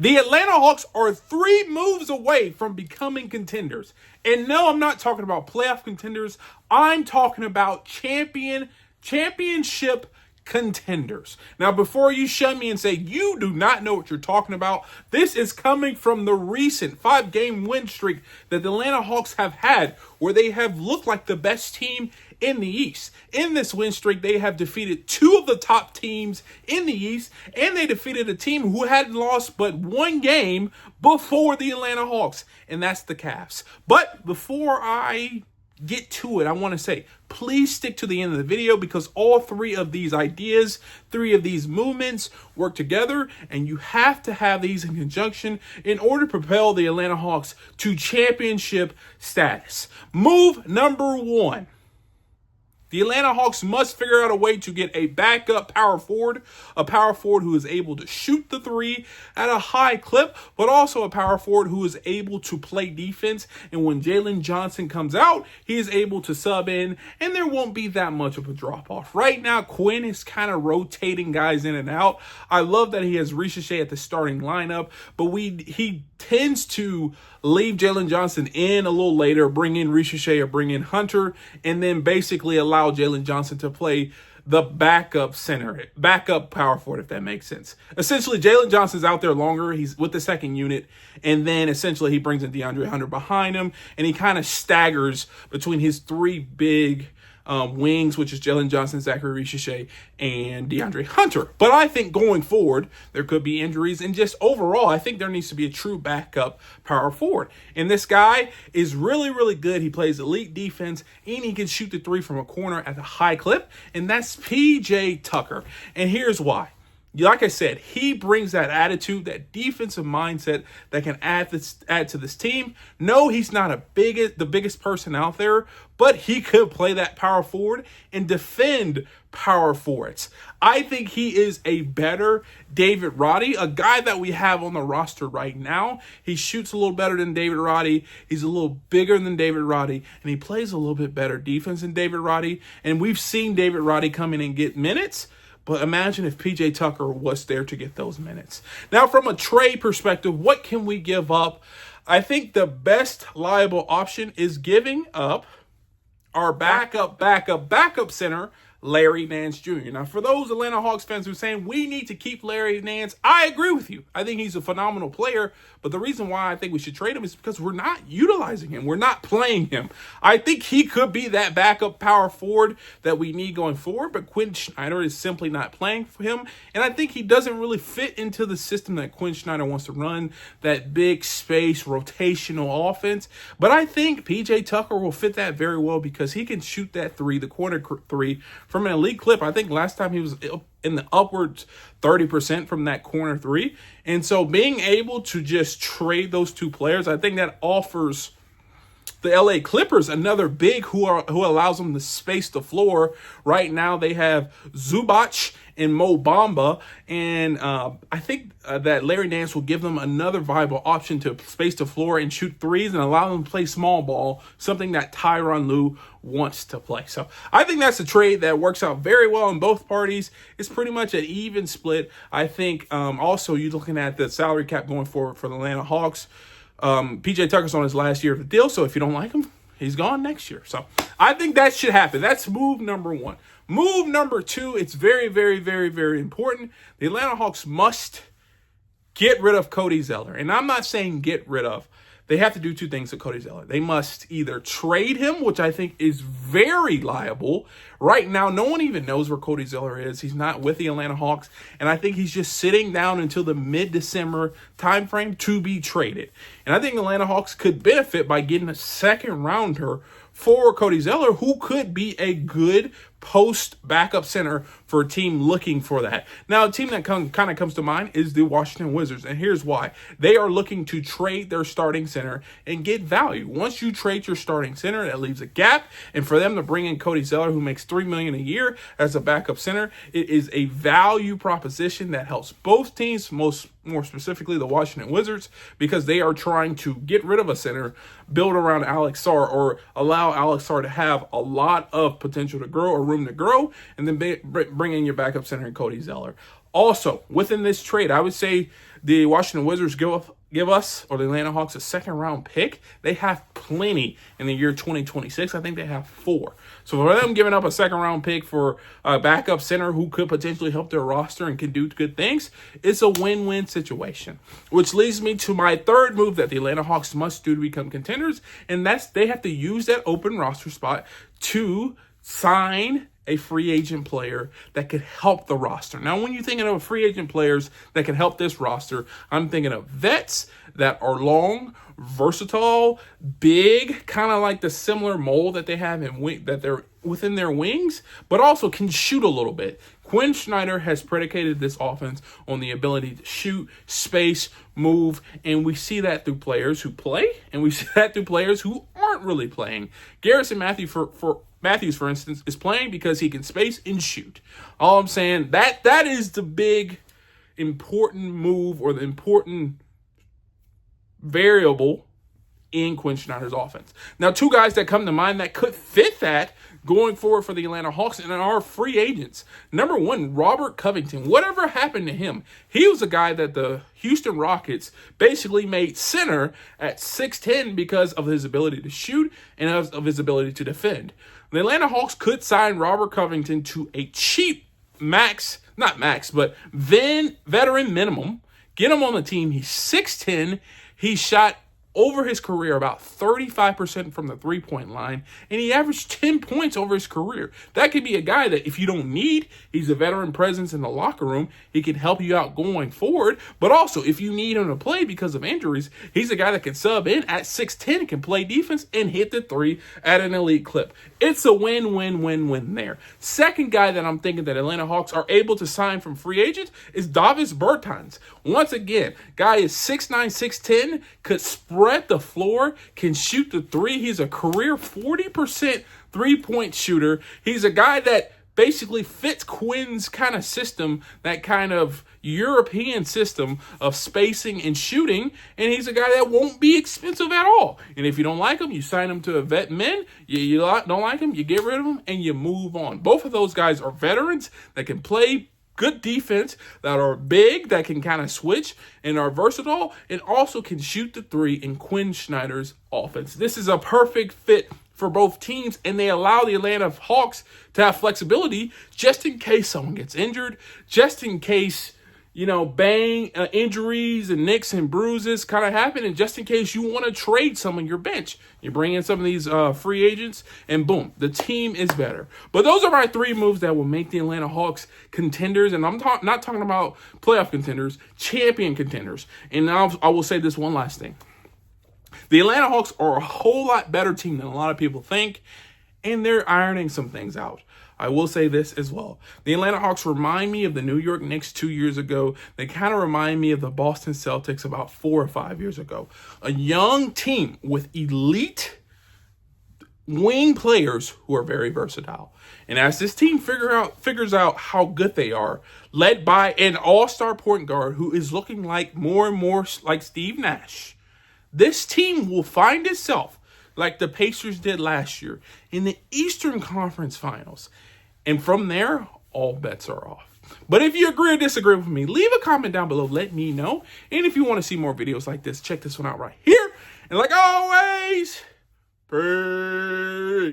The Atlanta Hawks are 3 moves away from becoming contenders. And no, I'm not talking about playoff contenders. I'm talking about championship contenders. Now, before you shut me and say you do not know what you're talking about, this is coming from the recent 5-game win streak that the Atlanta Hawks have had, where they have looked like the best team in the East. In this win streak, they have defeated 2 of the top teams in the East, and they defeated a team who hadn't lost but 1 game before the Atlanta Hawks, and that's the Cavs. But before I get to it, I want to say, please stick to the end of the video, because all 3 of these ideas, 3 of these movements work together, and you have to have these in conjunction in order to propel the Atlanta Hawks to championship status. Move number 1. The Atlanta Hawks must figure out a way to get a backup power forward who is able to shoot the 3 at a high clip, but also a power forward who is able to play defense. And when Jalen Johnson comes out, he is able to sub in, and there won't be that much of a drop-off. Right now, Quinn is kind of rotating guys in and out. I love that he has Ricochet at the starting lineup, but he tends to leave Jalen Johnson in a little later, bring in Ricochet or bring in Hunter, and then basically allow Jalen Johnson to play the backup power forward, if that makes sense. Essentially, Jalen Johnson's out there longer. He's with the second unit, and then essentially he brings in DeAndre Hunter behind him, and he kind of staggers between his 3 big wings, which is Jalen Johnson, Zachary Ricochet, and DeAndre Hunter. But I think going forward, there could be injuries, and just overall, I think there needs to be a true backup power forward. And this guy is really, really good. He plays elite defense, and he can shoot the 3 from a corner at a high clip, and that's PJ Tucker. And here's why. Like I said, he brings that attitude, that defensive mindset that can add to this team. No, he's not the biggest person out there, but he could play that power forward and defend power forwards. I think he is a better David Roddy, a guy that we have on the roster right now. He shoots a little better than David Roddy. He's a little bigger than David Roddy, and he plays a little bit better defense than David Roddy. And we've seen David Roddy come in and get minutes. But imagine if PJ Tucker was there to get those minutes. Now, from a trade perspective, what can we give up? I think the best liable option is giving up our backup center, Larry Nance Jr. Now, for those Atlanta Hawks fans who are saying we need to keep Larry Nance, I agree with you. I think he's a phenomenal player, but the reason why I think we should trade him is because we're not utilizing him. We're not playing him. I think he could be that backup power forward that we need going forward, but Quinn Snyder is simply not playing for him, and I think he doesn't really fit into the system that Quinn Snyder wants to run, that big space rotational offense. But I think PJ Tucker will fit that very well because he can shoot that 3, the corner 3, from an elite clip. I think last time he was in the upwards 30% from that corner 3. And so being able to just trade those 2 players, I think that offers the LA Clippers another big who allows them to space the floor. Right now they have Zubac and Mo Bamba, and I think that Larry Nance will give them another viable option to space the floor and shoot 3s and allow them to play small ball, something that Tyronn Lue wants to play. So I think that's a trade that works out very well in both parties. It's pretty much an even split. I think also you're looking at the salary cap going forward for the Atlanta Hawks. PJ Tucker's on his last year of the deal, so if you don't like him, he's gone next year. So I think that should happen. That's move number 1. Move number 2, it's very, very, very, very important. The Atlanta Hawks must get rid of Cody Zeller. And I'm not saying get rid of. They have to do 2 things with Cody Zeller. They must either trade him, which I think is very liable. Right now, no one even knows where Cody Zeller is. He's not with the Atlanta Hawks, and I think he's just sitting down until the mid-December timeframe to be traded. And I think the Atlanta Hawks could benefit by getting a second rounder for Cody Zeller, who could be a good post backup center for a team looking for that. Now, a team that kind of comes to mind is the Washington Wizards, and here's why. They are looking to trade their starting center and get value. Once you trade your starting center, that leaves a gap, and for them to bring in Cody Zeller, who makes $3 million a year as a backup center, it is a value proposition that helps both teams, more specifically the Washington Wizards, because they are trying to get rid of a center, build around Alex Sarr, or allow Alex Sarr to have a lot of potential to grow or room to grow, and then bring in your backup center in Cody Zeller. Also, within this trade, I would say the Washington Wizards give us, or the Atlanta Hawks, a second-round pick. They have plenty in the year 2026. I think they have 4. So for them giving up a second-round pick for a backup center who could potentially help their roster and can do good things, it's a win-win situation. Which leads me to my third move that the Atlanta Hawks must do to become contenders, and that's they have to use that open roster spot to sign a free agent player that could help the roster. Now, when you're thinking of free agent players that can help this roster, I'm thinking of vets that are long, versatile, big, kind of like the similar mold that they have that they're within their wings, but also can shoot a little bit. Quinn Snyder has predicated this offense on the ability to shoot, space, move, and we see that through players who play, and we see that through players who aren't really playing. Garrison Matthews, for instance, is playing because he can space and shoot. All I'm saying, that is the big, important move or the important variable in Quinn Snyder's offense. Now, 2 guys that come to mind that could fit that going forward for the Atlanta Hawks and are free agents. Number 1, Robert Covington. Whatever happened to him? He was a guy that the Houston Rockets basically made center at 6'10" because of his ability to shoot and of his ability to defend. The Atlanta Hawks could sign Robert Covington to a cheap veteran minimum. Get him on the team. He's 6'10". He shot over his career about 35% from the three-point line, and he averaged 10 points over his career. That could be a guy that if you don't need, he's a veteran presence in the locker room. He can help you out going forward, but also if you need him to play because of injuries, he's a guy that can sub in at 6'10", can play defense, and hit the 3 at an elite clip. It's a win-win-win-win there. Second guy that I'm thinking that Atlanta Hawks are able to sign from free agents is Davis Bertans. Once again, guy is 6'9", 6'10", could spread the floor, can shoot the 3. He's a career 40% three-point shooter. He's a guy that basically fits Quinn's kind of system, that kind of European system of spacing and shooting, and he's a guy that won't be expensive at all. And if you don't like him, you sign him to a vet min. You don't like him, you get rid of him, and you move on. Both of those guys are veterans that can play good defense, that are big, that can kind of switch and are versatile, and also can shoot the 3 in Quinn Snyder's offense. This is a perfect fit for both teams, and they allow the Atlanta Hawks to have flexibility just in case someone gets injured, just in case, injuries and nicks and bruises kind of happen, and just in case you want to trade some on your bench. You bring in some of these free agents, and boom, the team is better. But those are my 3 moves that will make the Atlanta Hawks contenders, and I'm not talking about playoff contenders, champion contenders. And now I will say this one last thing. The Atlanta Hawks are a whole lot better team than a lot of people think, and they're ironing some things out. I will say this as well. The Atlanta Hawks remind me of the New York Knicks 2 years ago. They kind of remind me of the Boston Celtics about 4 or 5 years ago. A young team with elite wing players who are very versatile. And as this team figures out how good they are, led by an all-star point guard who is looking like more and more like Steve Nash, this team will find itself like the Pacers did last year in the Eastern Conference Finals. And from there, all bets are off. But if you agree or disagree with me, leave a comment down below. Let me know. And if you want to see more videos like this, check this one out right here. And like always, peace.